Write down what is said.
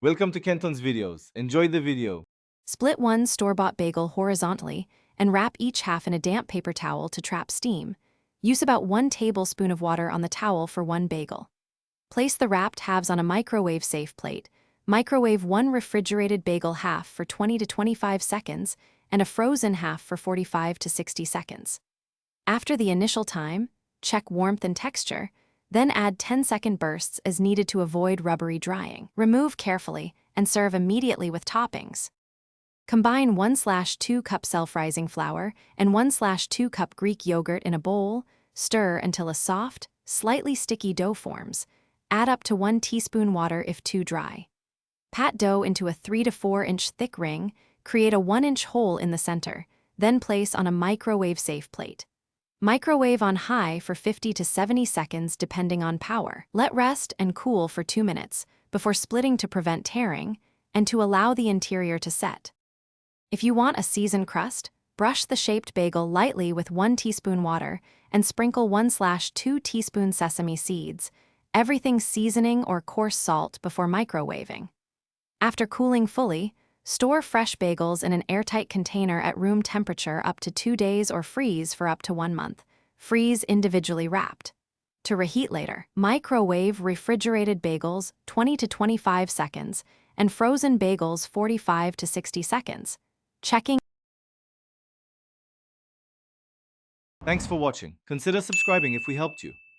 Welcome to Kenton's videos. Enjoy the video. Split one store-bought bagel horizontally and wrap each half in a damp paper towel to trap steam. Use about 1 tablespoon of water on the towel for one bagel. Place the wrapped halves on a microwave-safe plate. Microwave one refrigerated bagel half for 20 to 25 seconds and a frozen half for 45 to 60 seconds. After the initial time, check warmth and texture, then add 10-second bursts as needed to avoid rubbery drying. Remove carefully and serve immediately with toppings. Combine 1/2 cup self-rising flour and 1/2 cup Greek yogurt in a bowl, stir until a soft, slightly sticky dough forms. Add up to 1 teaspoon water if too dry. Pat dough into a 3 to 4 inch thick ring, create a 1-inch hole in the center, then place on a microwave-safe plate. Microwave on high for 50 to 70 seconds depending on power. Let rest and cool for 2 minutes before splitting to prevent tearing and to allow the interior to set. If you want a seasoned crust, brush the shaped bagel lightly with 1 teaspoon water and sprinkle 1/2 teaspoon sesame seeds, everything seasoning or coarse salt before microwaving. After cooling fully, store fresh bagels in an airtight container at room temperature up to 2 days or freeze for up to 1 month. Freeze individually wrapped. To reheat later, microwave refrigerated bagels 20 to 25 seconds and frozen bagels 45 to 60 seconds. Checking. Thanks for watching. Consider subscribing if we helped you.